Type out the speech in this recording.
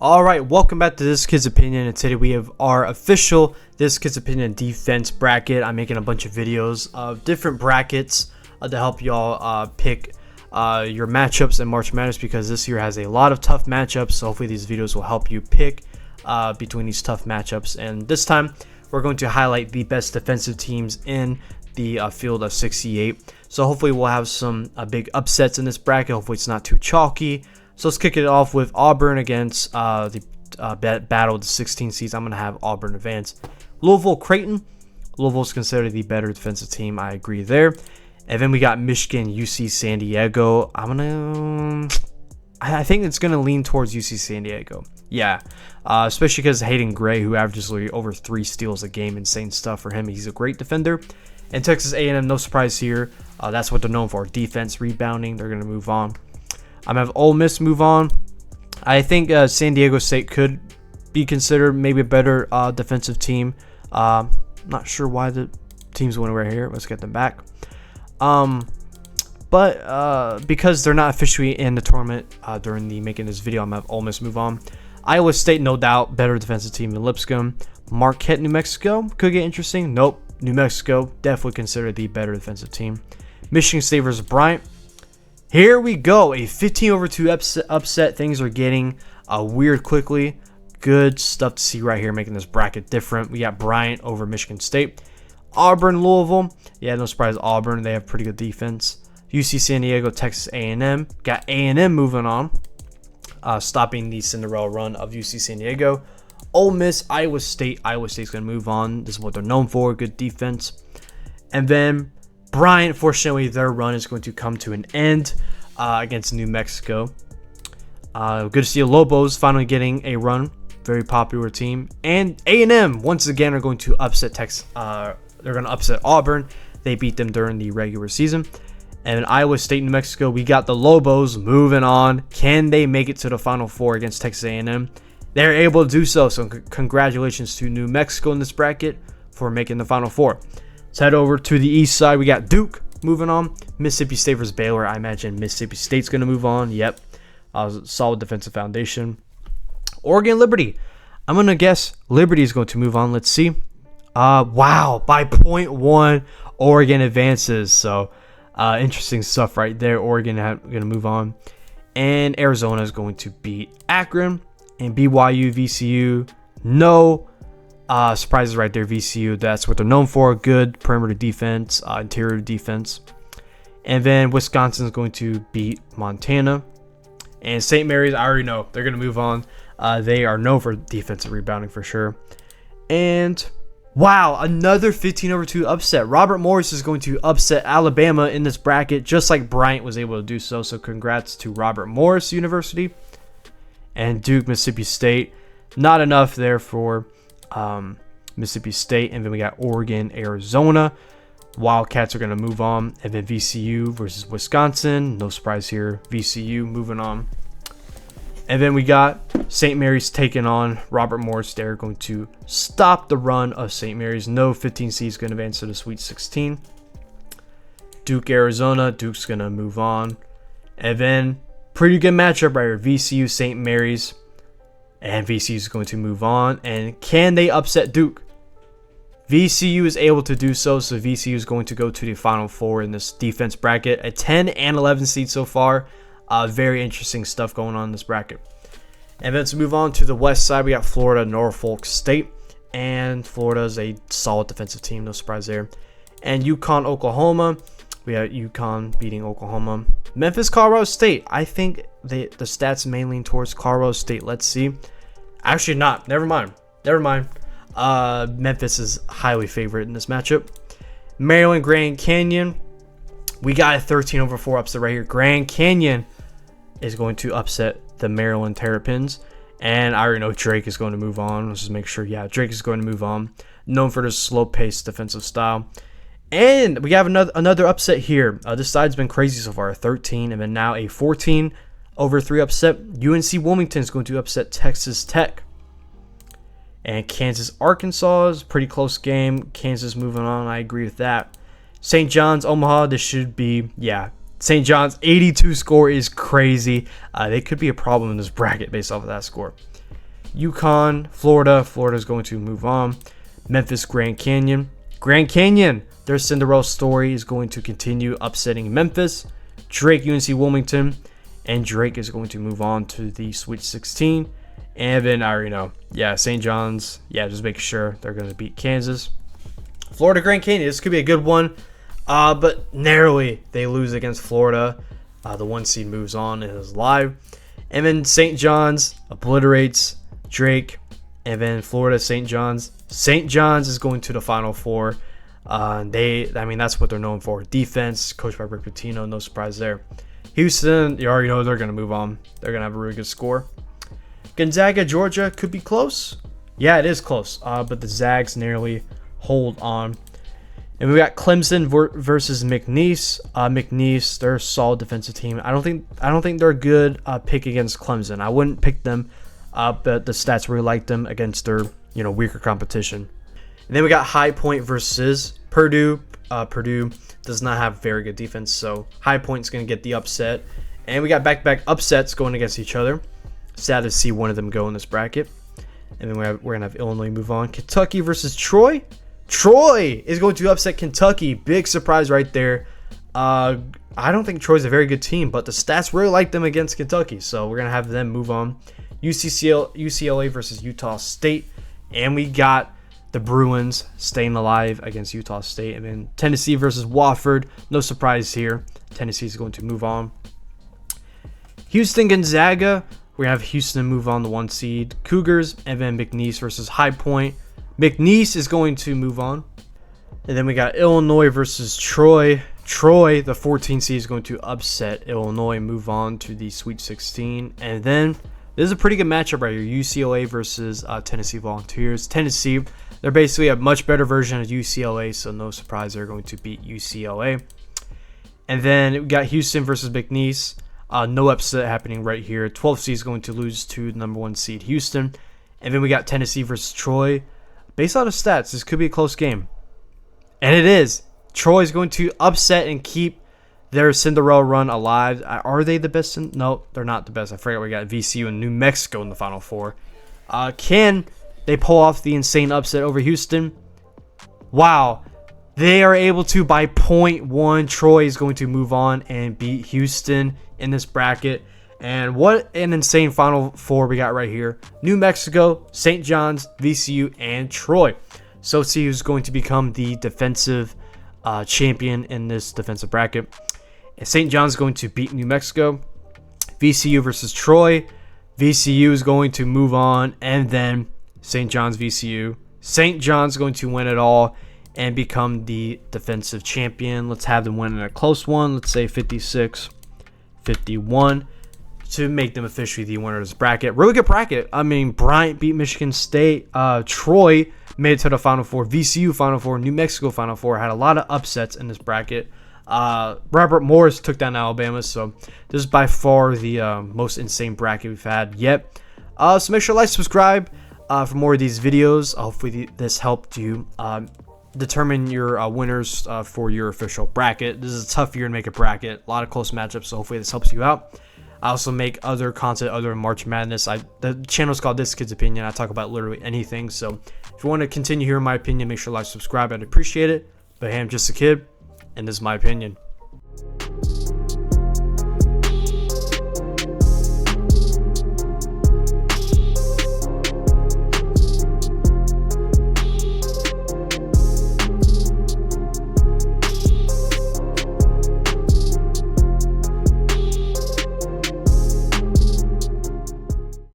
Alright, welcome back to This Kid's Opinion, and today we have our official This Kid's Opinion defense bracket. I'm making a bunch of videos of different brackets to help y'all pick your matchups in March Madness, because this year has a lot of tough matchups, so hopefully these videos will help you pick between these tough matchups. And this time, we're going to highlight the best defensive teams in the field of 68. So hopefully we'll have some big upsets in this bracket. Hopefully it's not too chalky. So let's kick it off with Auburn against the battle of the 16 seeds. I'm going to have Auburn advance. Louisville, Creighton. Louisville's considered the better defensive team. I agree there. And then we got Michigan, UC San Diego. I think it's going to lean towards UC San Diego. Yeah, especially because Hayden Gray, who averages over 3 steals a game, insane stuff for him. He's a great defender. And Texas A&M, no surprise here. That's what they're known for, defense, rebounding. They're going to move on. I'm going to have Ole Miss move on. I think San Diego State could be considered maybe a better defensive team. Not sure why the teams went right here. Let's get them back. But because they're not officially in the tournament during the making this video, I'm going to have Ole Miss move on. Iowa State, no doubt, better defensive team than Lipscomb. Marquette, New Mexico, could get interesting. Nope. New Mexico, definitely considered the better defensive team. Michigan State versus Bryant. Here we go, a 15-2 upset. Things are getting weird quickly. Good stuff to see right here, making this bracket different. We got Bryant over Michigan State. Auburn, Louisville. Yeah, no surprise, Auburn. They have pretty good defense. UC San Diego, Texas A&M. Got A&M moving on, stopping the Cinderella run of UC San Diego. Ole Miss, Iowa State. Iowa State's going to move on. This is what they're known for, good defense. And then Bryant, fortunately, their run is going to come to an end against New Mexico. Good to see the Lobos finally getting a run. Very popular team. And A&M, once again, are going to upset Texas. They're going to upset Auburn. They beat them during the regular season. And Iowa State, New Mexico, we got the Lobos moving on. Can they make it to the Final Four against Texas A&M? They're able to do so. So congratulations to New Mexico in this bracket for making the Final Four. Let's head over to the east side. We got Duke moving on. Mississippi State versus Baylor. I imagine Mississippi State's going to move on. Yep. Solid defensive foundation. Oregon, Liberty. I'm going to guess Liberty is going to move on. Let's see. Wow. By 0.1, Oregon advances. So interesting stuff right there. Oregon going to move on. And Arizona is going to beat Akron. And BYU, VCU. No surprises right there. VCU, that's what they're known for. Good perimeter defense, interior defense. And then Wisconsin is going to beat Montana. And St. Mary's, I already know they're going to move on. They are known for defensive rebounding for sure. And wow, another 15-2 upset. Robert Morris is going to upset Alabama in this bracket, just like Bryant was able to do so. So congrats to Robert Morris University. And Duke, Mississippi State. Not enough there for Mississippi State. And then we got Oregon, Arizona. Wildcats are going to move on. And then VCU versus Wisconsin. No surprise here. VCU moving on. And then we got St. Mary's taking on Robert Morris. They're going to stop the run of St. Mary's. No 15 seeds going to advance to the Sweet 16. Duke, Arizona. Duke's going to move on. And then pretty good matchup right here. VCU, St. Mary's. And VCU is going to move on. And can they upset Duke? VCU is able to do so. So VCU is going to go to the Final Four in this defense bracket. A 10 and 11 seed so far. Very interesting stuff going on in this bracket. And then let's move on to the west side. We got Florida, Norfolk State. And Florida is a solid defensive team. No surprise there. And UConn, Oklahoma. We got UConn beating Oklahoma. Memphis, Colorado State. I think the stats may lean towards Colorado State. Let's see. Actually, not. Never mind. Memphis is highly favored in this matchup. Maryland, Grand Canyon. We got a 13-4 upset right here. Grand Canyon is going to upset the Maryland Terrapins. And I already know Drake is going to move on. Let's just make sure. Yeah, Drake is going to move on. Known for this slow-paced defensive style. And we have another upset here. This side's been crazy so far. 13 and then now a 14-3 upset. UNC Wilmington is going to upset Texas Tech. And Kansas, Arkansas is a pretty close game. Kansas moving on. I agree with that. St. John's, Omaha. This should be, yeah. St. John's 82 score is crazy. They could be a problem in this bracket based off of that score. UConn, Florida. Florida is going to move on. Memphis, Grand Canyon. Grand Canyon, their Cinderella story is going to continue upsetting Memphis. Drake, UNC Wilmington. And Drake is going to move on to the Sweet 16. And then I already know. Yeah, St. John's. Yeah, just making sure they're going to beat Kansas. Florida, Grand Canyon. This could be a good one. But narrowly, they lose against Florida. The 1 seed moves on and is live. And then St. John's obliterates Drake. And then Florida, St. John's. St. John's is going to the Final Four. That's what they're known for. Defense, coached by Rick Pitino. No surprise there. Houston, you already know they're going to move on. They're going to have a really good score. Gonzaga, Georgia could be close. Yeah, it is close. But the Zags nearly hold on. And we got Clemson versus McNeese. McNeese, they're a solid defensive team. I don't think they're a good pick against Clemson. I wouldn't pick them, but the stats really like them against their weaker competition. And then we got High Point versus Purdue. Purdue does not have very good defense, so High Point's going to get the upset. And we got back-to-back upsets going against each other. Sad to see one of them go in this bracket. And then we're going to have Illinois move on. Kentucky versus Troy. Troy is going to upset Kentucky. Big surprise right there. I don't think Troy's a very good team, but the stats really like them against Kentucky, so we're going to have them move on. UCLA versus Utah State. And we got the Bruins staying alive against Utah State. And then Tennessee versus Wofford. No surprise here. Tennessee is going to move on. Houston, Gonzaga. We're going to have Houston move on the 1 seed. Cougars. And then McNeese versus High Point. McNeese is going to move on. And then we got Illinois versus Troy. Troy, the 14 seed, is going to upset Illinois, move on to the Sweet 16. And then this is a pretty good matchup right here. UCLA versus Tennessee Volunteers. Tennessee, they're basically a much better version of UCLA, so no surprise they're going to beat UCLA. And then we got Houston versus McNeese. No upset happening right here. 12 seed is going to lose to the number 1 seed Houston. And then we got Tennessee versus Troy. Based on the stats, this could be a close game. And it is. Troy is going to upset and keep their Cinderella run alive. Are they the best? No, they're not the best. I forgot we got VCU and New Mexico in the Final Four. Can they pull off the insane upset over Houston? Wow. They are able to by 0.1. Troy is going to move on and beat Houston in this bracket. And what an insane Final Four we got right here. New Mexico, St. John's, VCU, and Troy. So let's see who's going to become the defensive champion in this defensive bracket. And St. John's is going to beat New Mexico. VCU versus Troy. VCU is going to move on. And then St. John's, VCU. St. John's going to win it all and become the defensive champion. Let's have them win in a close one. Let's say 56-51. To make them officially the winner of this bracket. Really good bracket. I mean, Bryant beat Michigan State. Troy made it to the Final Four. VCU Final Four. New Mexico Final Four. Had a lot of upsets in this bracket. Robert Morris took down Alabama. So this is by far the most insane bracket we've had yet. So make sure to like, subscribe for more of these videos. Hopefully this helped you determine your winners for your official bracket. This is a tough year to make a bracket. A lot of close matchups. So hopefully this helps you out. I also make other content other than March Madness. The channel is called This Kid's Opinion. I talk about literally anything. So if you want to continue hearing my opinion, make sure to like, subscribe. I'd appreciate it. But hey, I'm just a kid, and this is my opinion.